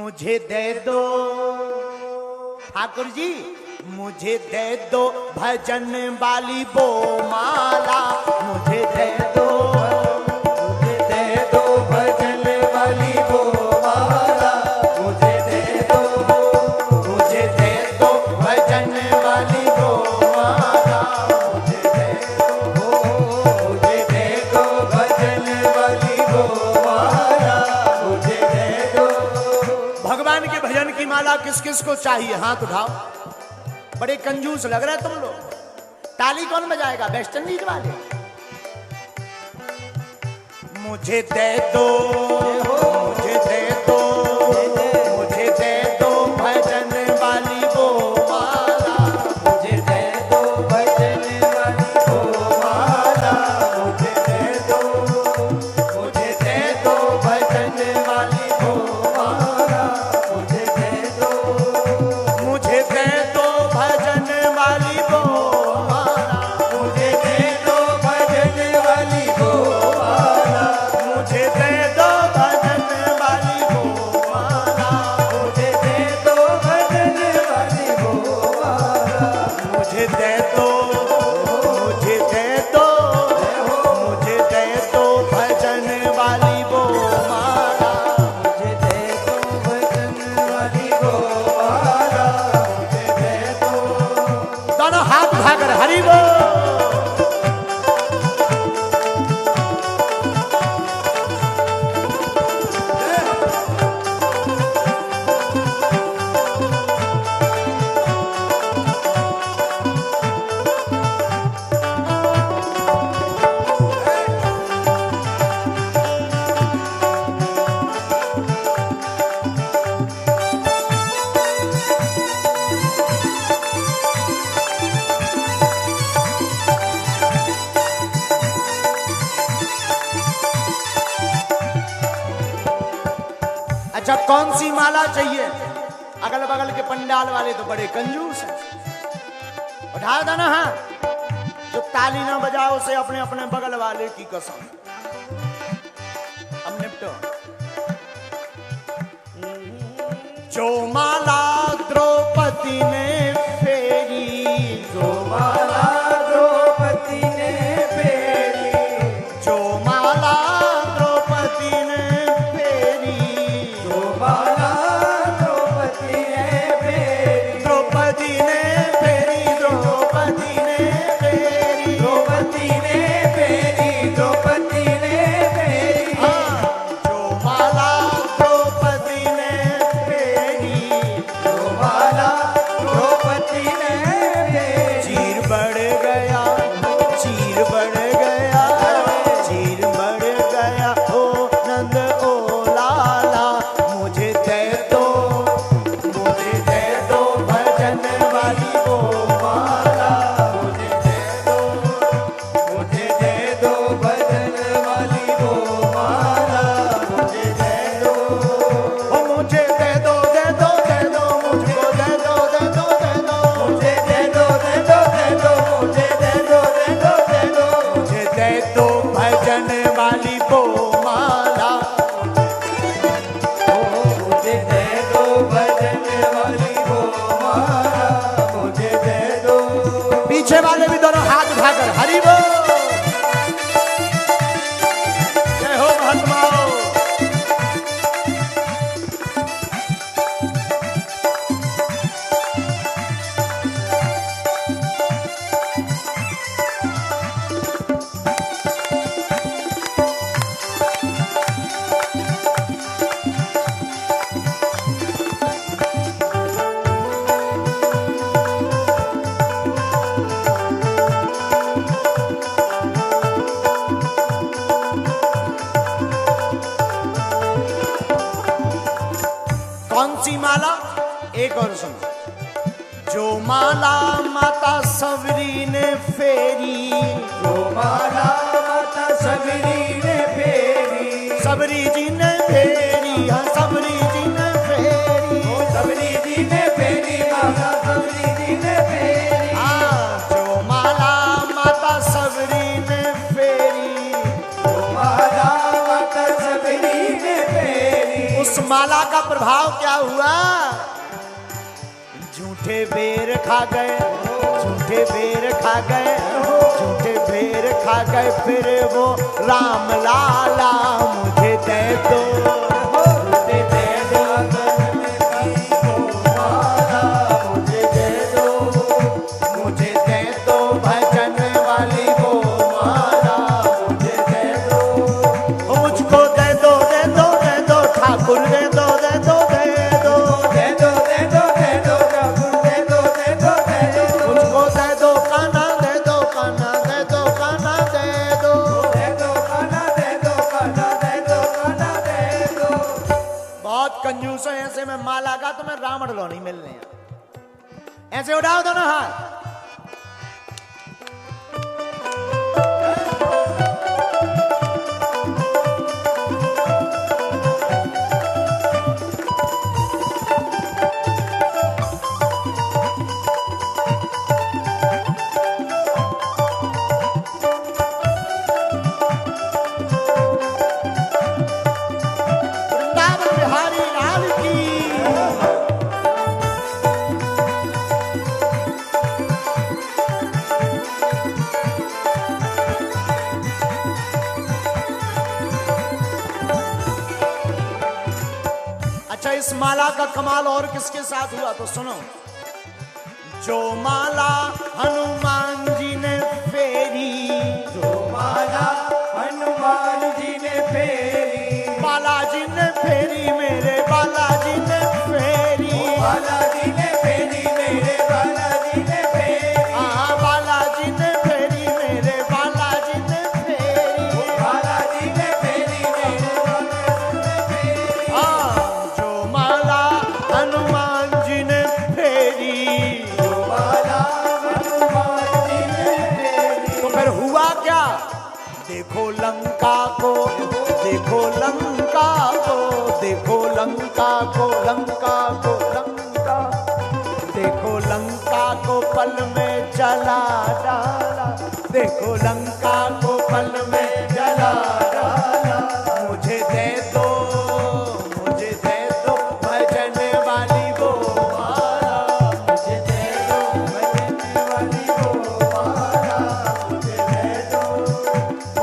मुझे दे दो ठाकुर जी, मुझे दे दो भजन वाली वो माला, मुझे दे दो, मुझे दे दो भजन वाली वो माला, मुझे दे दो, मुझे दे दो भजन वाली वो माला, मुझे दे दो, मुझे दे दो भजन वाली वो माला, मुझे दे दो। भगवान के भजन की माला किस किस को चाहिए? हाथ उठाओ। बड़े कंजूस लग रहे तुम लोग। ताली कौन बजाएगा? वेस्ट इंडीज वाले। मुझे दे दो, मुझे दे दो, मुझे दे दो भजन वाली वो माला, मुझे दे दो भजन वाली वो माला, मुझे दे दो, मुझे दे दो भजन वाली वो माला, मुझे दे दो, मुझे दे दो भजन वाली वो माला, मुझे दे दो भजन वाली वो माला, मुझे दे दो भजन वाली वो माला, मुझे दे दो भजन वाली वो माला, मुझे दे दो, मुझे दे दो, मुझे दे दो भजन वाली वो माला, मुझे दे दो भजन वाली वो माला, मुझे दे दो। दोनों हाथ उठाकर हरि बोल। अच्छा, कौन सी माला चाहिए? अगल बगल के पंडाल वाले तो बड़े कंजूस हैं। उठा दो ना हाथ। जो ताली ना बजाओ उसे अपने अपने बगल वाले की कसम। अब निपटो। जो माला द्रौपदी ने फेरी, जो माला द्रौपदी ने फेरी, जो माला द्रौपदी ने फेरी, जो माला द्रौपदी ने फेरी, द्रौपदी ने फेरी, द्रौपदी ने फेरी, द्रौपदी ने फेरी, द्रौपदी ने फेरी, हाँ, जो माला द्रौपदी ने फेरी, जो माला द्रौपदी ने फेरी, चीर बढ़ गया, चीर बढ़ गया, चीर बढ़ गया, ओ नंद ओ लाला, मुझे दे दो, मुझे दे दो भजन वाली वो माला, मुझे दे दो, मुझे दे दो भजन वाली वो माला, मुझे दे दो, ओ मुझे दे दो, दे दो, दे दो, मुझको दे दो, दे दो, दे दो, मुझे दे दो, दे दो, दे दो, मुझे दे दो, दे दो, दे दो, मुझे दे दो भजन वाली वो माला, मुझे दे दो भजन वाली वो माला, मुझे दे दो। पीछे वाले भी दोनों हाथ उठाकर हरि बोल। जय हो महात्माओं। कौन सी माला? एक और सुनो। जो माला माता सबरी ने फेरी, जो माला माता सबरी ने फेरी, सबरी जी ने फेरी, हाँ सबरी जी ने फेरी, सबरी जी ने फेरी, माता सबरी जी ने फेरी, हाँ, जो माला माता सबरी ने फेरी, जो माला माता सबरी ने फेरी, उस माला का प्रभाव क्या हुआ? झूठे बेर खा गए, झूठे बेर खा गए, झूठे बेर खा गए, फिर वो राम लाला मुझे दे दो, मुझे दे दो, मुझे दे दो, मुझे दे दो भजन वाली वो माला, मुझे दे दो, मुझको दे दो, दे दो, दे दो ठाकुर, दे दो, दे दो, दे दो, दे दो, दे दो, दे दो ठाकुर, दे दो, दे दो, दे दो, मुझको दे दो कान्हा, दे दो कान्हा, दे दो कान्हा, दे दो, दे दो कान्हा, दे दो कान्हा, दे दो कान्हा, दे दो। बहुत कंजूस है, ऐसे में माला का तुम्हें रावण लो नहीं मिलने हैं। ऐसे उठाओ दोनों हाथ। वृंदावन बिहारी लाल की। अच्छा, इस माला का कमाल और किसके साथ हुआ तो सुनो। जो माला हनुमान जी ने फेरी, जो माला हनुमान जी ने फेरी, बालाजी ने फेरी, मेरे बालाजी ने फेरी, बालाजी ने फेरी, मेरे बालाजी ने फेरी, हाँ बालाजी ने फेरी, मेरे बालाजी ने फेरी, बालाजी ने फेरी, मेरे बालाजी ने फेरी, हाँ जो माला हनुमान जी ने फेरी। जो माला हनुमान जी ने फेरी। तो फिर हुआ क्या? देखो लंका को, देखो लंका को, देखो लंका को, लंका को, लंका, देखो लंका को पल में जला डाला, देखो लंका को पल में जला डाला। मुझे दे दो, मुझे दे दो भजन वाली वो माला, मुझे दे दो भजन वाली वो माला, मुझे दे दो,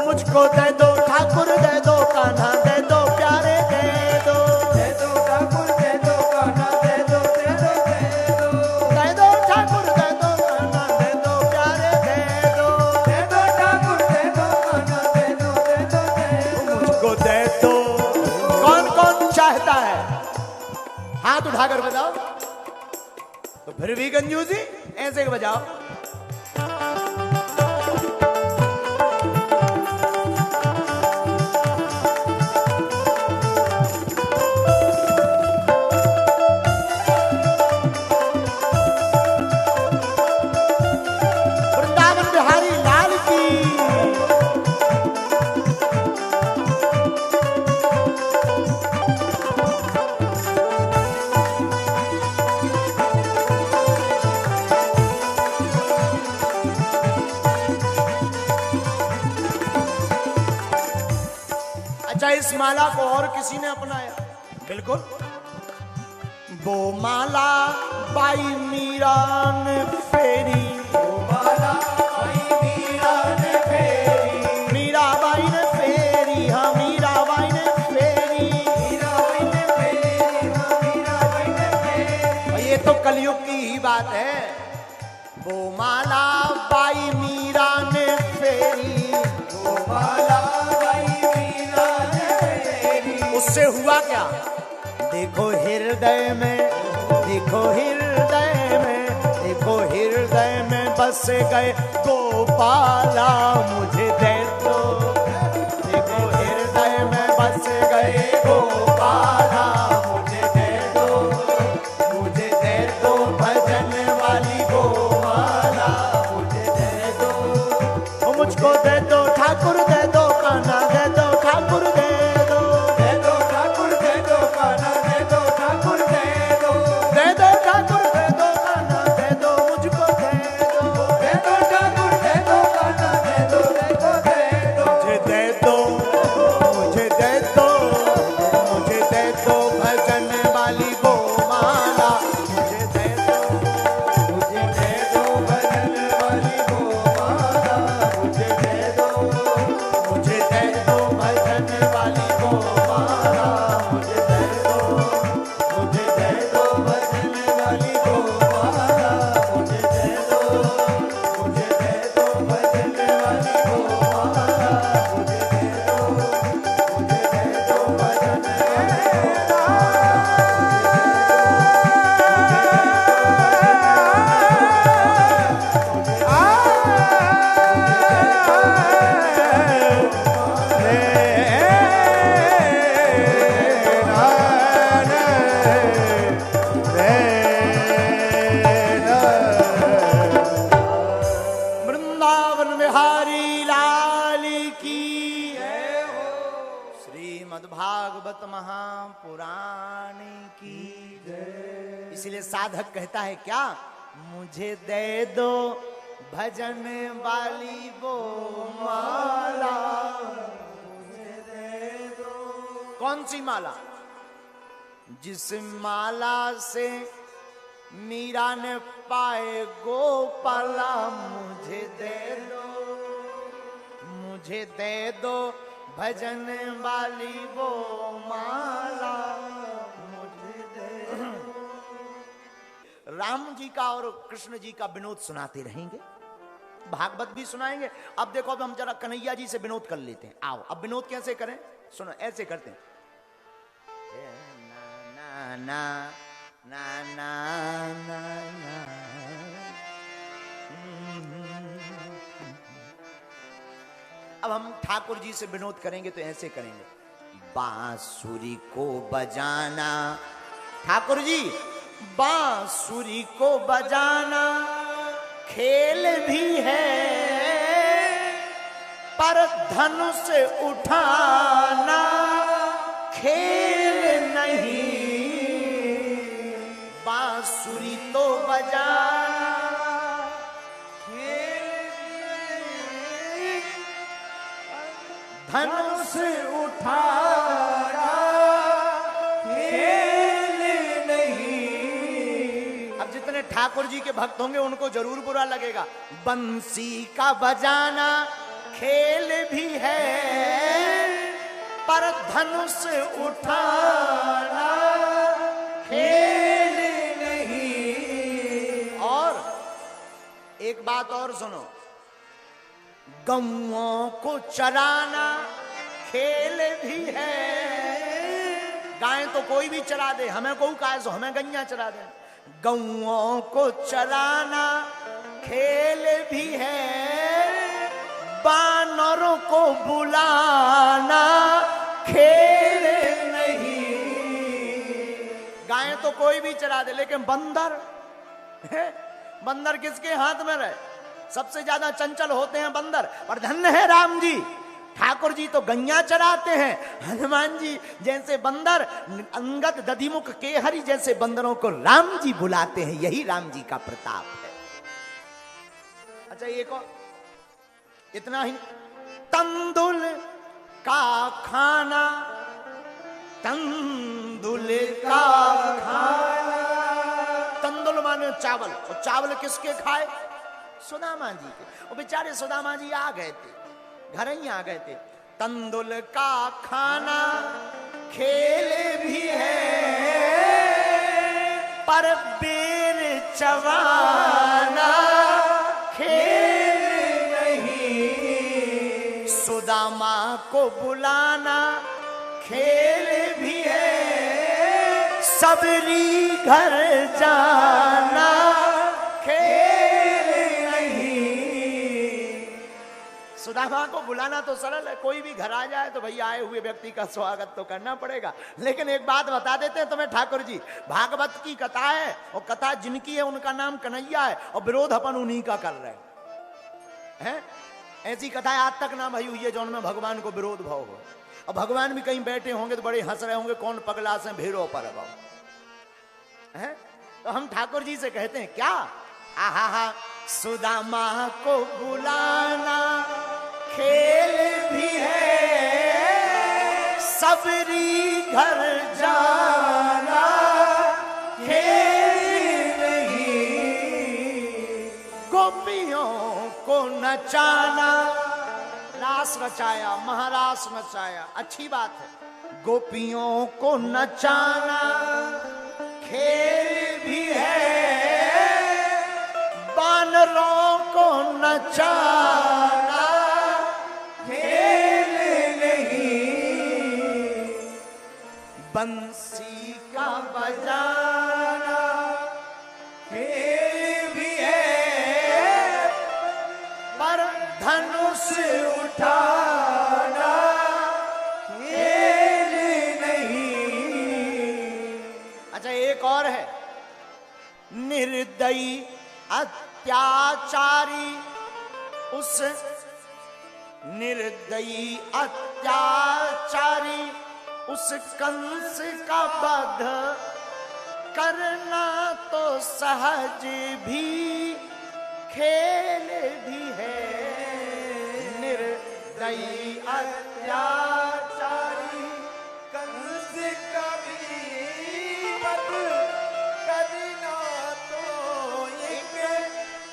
मुझको दे दो ठाकुर, दे दो कान्हा, दे दो प्यारे, दे दो, दे दो ठाकुर, दे दो कान्हा, दे दो, दे दो, दे दो, दे दो ठाकुर, दे दो कान्हा, दे दो प्यारे, दे दो, दे दो ठाकुर, दे दो कान्हा, दे दो, दे दो, दे दो। मुझको दे दो। कौन कौन चाहता है? हाथ उठाकर बताओ। तो फिर भी कंजूसी ऐसे के बजाओ। वृंदावन बिहारी लाल की। अच्छा, इस माला को और किसी ने अपनाया? बिल्कुल। वो माला बाई मीरा ने फेरी, माला बाई मीरा ने फेरी, मीराबाई ने फेरी, हाँ मीराबाई ने फेरी। मीरा बाई ने फेरी, हाँ मीरा बाई ने फेरी। और ये तो कलयुग की ही बात है। वो माला बाई मीरा ने फेरी, वो माला बाई मीरा ने फेरी। उससे हुआ क्या? देखो हृदय में, देखो हृदय में, देखो हृदय में बस गए गोपाला, मुझे दे दो, देखो हृदय में बस गए गोपाला, मुझे दे दो, मुझे दे दो भजन वाली गोमाला, मुझे दे दो, मुझको दे दो ठाकुर, दे दो कान्हा, दे दो ठाकुर, दे दो, दे दो ठाकुर, दे दो कान्हा, दे दो ठाकुर, दे दो, दे दो ठाकुर, दे दो कान्हा, दे दो मुझको, दे दो, दे दो ठाकुर, दे दो कान्हा, दे दो, दे दो, दे वृंदावन बिहारी लाल की श्रीमद्भागवत महापुराण की जय। इसलिए साधक कहता है क्या, मुझे दे दो भजन वाली वो माला, मुझे दे दो। कौन सी माला? जिस माला से मीरा ने पाए गोपाला, मुझे दे दो, मुझे दे दो भजन वाली वो माला, मुझे दे दो। राम जी का और कृष्ण जी का विनोद सुनाते रहेंगे, भागवत भी सुनाएंगे। अब देखो, अब हम जरा कन्हैया जी से विनोद कर लेते हैं। आओ, अब विनोद कैसे करें, सुनो, ऐसे करते हैं। ना ना ना ना ना ना। अब हम ठाकुर जी से विनोद करेंगे तो ऐसे करेंगे। बांसुरी को बजाना, ठाकुर जी बांसुरी को बजाना खेल भी है, पर धनुष उठाना खेल नहीं। बांसुरी तो बजाना खेल नहीं, धनुष उठाना खेल नहीं। अब जितने ठाकुर जी के भक्त होंगे उनको जरूर बुरा लगेगा। बंसी का बजाना खेल भी है, पर धनुष उठाना खेल नहीं। और एक बात और सुनो, गौओं को चराना खेल भी है। गाय तो कोई भी चरा दे, हमें गऊ का सो हमें गैया चरा दे। गौओं को चराना खेल भी है, बानरों को बुलाना खेल नहीं। गाय तो कोई भी चरा दे, लेकिन बंदर, बंदर किसके हाथ में रहे? सबसे ज्यादा चंचल होते हैं बंदर। पर धन्य है राम जी, ठाकुर जी तो गैया चराते हैं। हनुमान जी जैसे बंदर, अंगद दधिमुख केहरी जैसे बंदरों को राम जी बुलाते हैं। यही राम जी का प्रताप है। अच्छा, एक और इतना ही, तंदुल का खाना, तंदुल का खाना। तंदुल माने चावल, और चावल किसके खाए? सुदामा जी के। और बेचारे सुदामा जी आ गए थे, घर ही आ गए थे। तंदुल का खाना खेल भी है, पर बेर चबाना खेल नहीं। सुदामा को बुलाना खेल भी है, सबरी घर जाना खेल नहीं। सुदामा को बुलाना तो सरल है, कोई भी घर आ जाए तो भैया आए हुए व्यक्ति का स्वागत तो करना पड़ेगा। लेकिन एक बात बता देते हैं तुम्हें ठाकुर जी, भागवत की कथा है, और कथा जिनकी है उनका नाम कन्हैया है, और विरोध अपन उन्हीं का कर रहे हैं। ऐसी कथाएं आज तक ना भई हुई है जौन में भगवान को विरोध भाव हो। और भगवान भी कहीं बैठे होंगे तो बड़े हंस रहे होंगे, कौन पगला से भेड़ो पर भाव है। तो हम ठाकुर जी से कहते हैं क्या, आहा हा, सुदामा को बुलाना खेल भी है, सबरी घर जाना खेल नहीं। गोपियों को नचाना, रास रचाया, महारास नचाया, अच्छी बात है। गोपियों को नचाना खेल भी है, बानरों को नचाना खेल नहीं। बंसी का बजाना खेल भी है, पर धनुष उठाना खेल नहीं। अच्छा एक और है, निर्दयी अत्याचारी, उस निर्दयी अत्याचारी उस कंस का वध करना तो सहज भी खेल भी है। निर्दयी अत्याचारी कंस का भी वध करना तो एक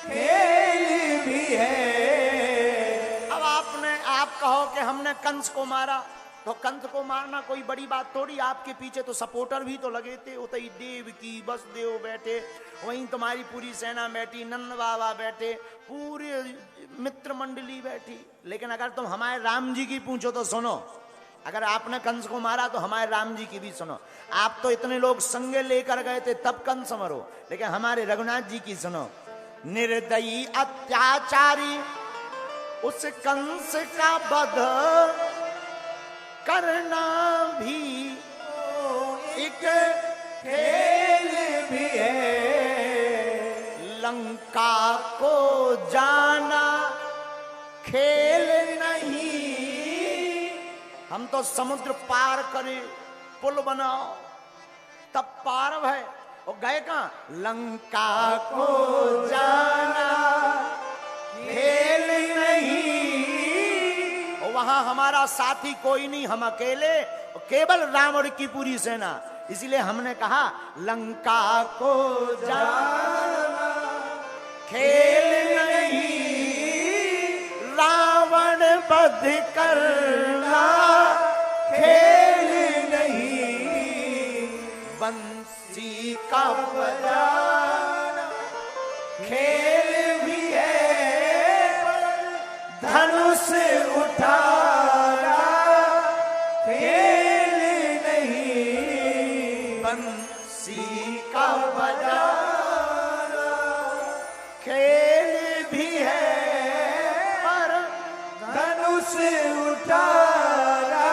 खेल भी है। अब आप कहो कि हमने कंस को मारा, तो कंस को मारना कोई बड़ी बात थोड़ी। आपके पीछे तो सपोर्टर भी तो लगे थे, उतई देव की वसुदेव बैठे, वहीं तुम्हारी पूरी सेना बैठी, नंद बाबा बैठे, पूरी मित्र मंडली बैठी। लेकिन अगर तुम हमारे राम जी की पूछो तो सुनो, अगर आपने कंस को मारा तो हमारे राम जी की भी सुनो। आप तो इतने लोग संगे लेकर गए थे तब कंस मरो, लेकिन हमारे रघुनाथ जी की सुनो। निर्दयी अत्याचारी उस कंस का वध करना भी एक खेल भी है। लंका को जाना खेल नहीं, हम तो समुद्र पार करे, पुल बनाओ तब पार है। और गए कहां? लंका को जाना खेल नहीं। और वहां हमारा साथी कोई नहीं, हम अकेले, केवल रावण की पूरी सेना। इसीलिए हमने कहा लंका को जाना खेल नहीं, रावण वध करना खेल नहीं। बंसी का बजाना खेल भी है, धनुष उठाना खेल नहीं। बंसी का बजाना खेल भी है, पर धनुष उठाना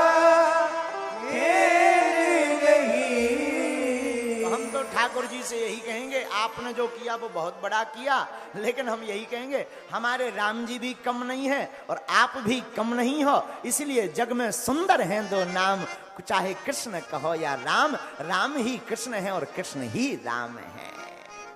खेल नहीं। तो हम तो ठाकुर जी से यही कहेंगे, आपने जो किया वो बहुत बड़ा किया, लेकिन हम यही कहेंगे हमारे राम जी भी कम नहीं है और आप भी कम नहीं हो। इसलिए जग में सुंदर हैं दो नाम, चाहे कृष्ण कहो या राम, राम ही कृष्ण है और कृष्ण ही राम है।